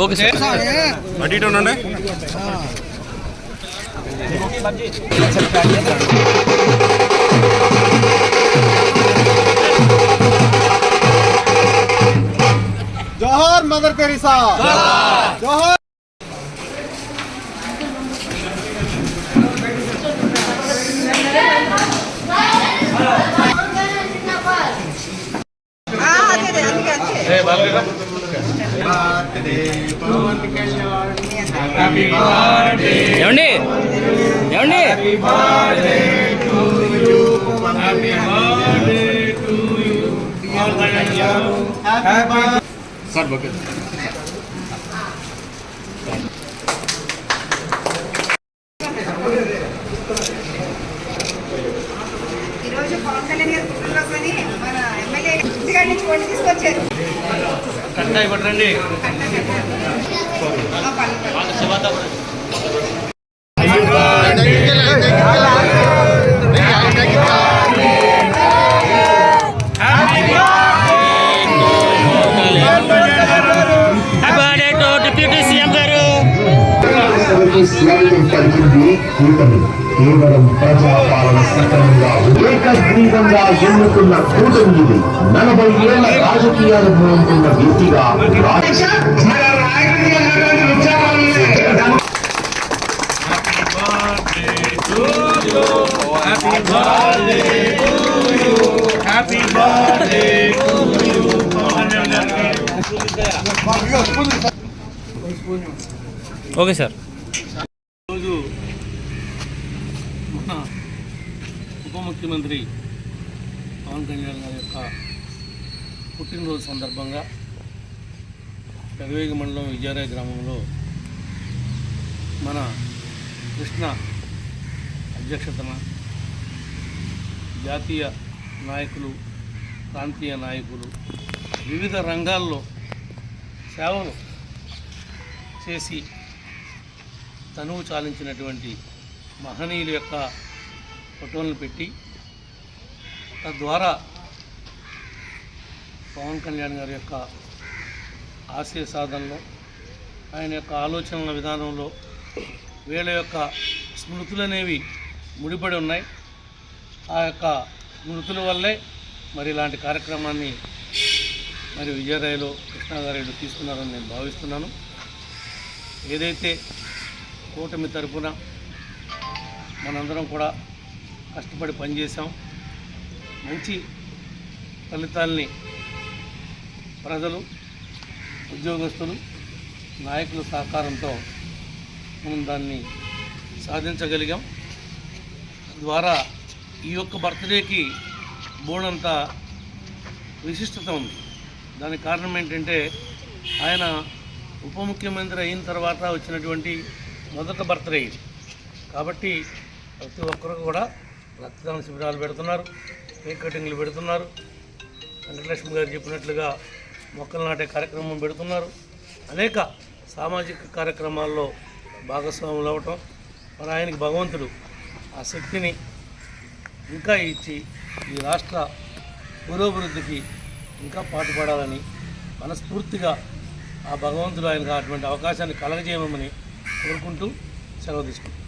Okay sir, అటు ఇటు ఉండండి. జోహార్ మదర్ తెరీసా, జోహార్. ఏమండి ఏమండి సార్ ఓకే. ఈరోజు పవన్ కళ్యాణ్ గారి పుట్టినరోజని మన ఎమ్మెల్యే ఇంటికాడి నుంచి వండి తీసుకొచ్చారు. కట్టాయి పట్టండి. కేవలం ప్రజాపాలన సక్రమంగా ఏకగ్రీవంగా ఎన్నుకున్న కూటమి ఇది. 40 ఏళ్ల రాజకీయ అనుభవం ఉన్న వ్యక్తిగా ఓకే సార్. ఈరోజు మన ఉప ముఖ్యమంత్రి పవన్ కళ్యాణ్ గారి యొక్క పుట్టినరోజు సందర్భంగా పెదవేగి మండలం విజయరాయ గ్రామంలో మన కృష్ణ అధ్యక్షతన జాతీయ నాయకులు, ప్రాంతీయ నాయకులు వివిధ రంగాల్లో సేవలు చేసి తనువు చాలించినటువంటి మహనీయుల యొక్క ఫోటోలను పెట్టి తద్వారా పవన్ కళ్యాణ్ గారి యొక్క ఆశయ సాధనలో, ఆయన యొక్క ఆలోచనల విధానంలో వీళ్ళ యొక్క స్మృతులు అనేవి ముడిపడి ఉన్నాయి. ఆ యొక్క స్మృతుల వల్లే మరి ఇలాంటి కార్యక్రమాన్ని మరి విజయరాయలో కృష్ణాగారెడ్డి తీసుకున్నారని నేను భావిస్తున్నాను. ఏదైతే కూటమి తరపున మనందరం కూడా కష్టపడి పనిచేసాం, మంచి ఫలితాల్ని ప్రజలు, ఉద్యోగస్తులు, నాయకుల సహకారంతో మనం దాన్ని సాధించగలిగాం. ద్వారా ఈ యొక్క బర్త్డేకి బోర్డంత విశిష్టత ఉంది. దానికి కారణం ఏంటంటే ఆయన ఉప ముఖ్యమంత్రి అయిన తర్వాత వచ్చినటువంటి మొదటి బర్త్డే ఇది. కాబట్టి ప్రతి ఒక్కరు కూడా రక్తదాన శిబిరాలు పెడుతున్నారు, కేక్ కటింగ్లు పెడుతున్నారు, వెంకటలక్ష్మి గారు చెప్పినట్లుగా మొక్కలు నాటే కార్యక్రమం పెడుతున్నారు. అనేక సామాజిక కార్యక్రమాల్లో భాగస్వాములు అవ్వటం, మరి ఆయనకి భగవంతుడు ఆ శక్తిని ఇంకా ఇచ్చి ఈ రాష్ట్ర పురోభివృద్ధికి ఇంకా పాటుపడాలని మనస్ఫూర్తిగా ఆ భగవంతుడు ఆయనకు అటువంటి అవకాశాన్ని కలగజేయమని కోరుకుంటూ సెలవు తీసుకుంటాం.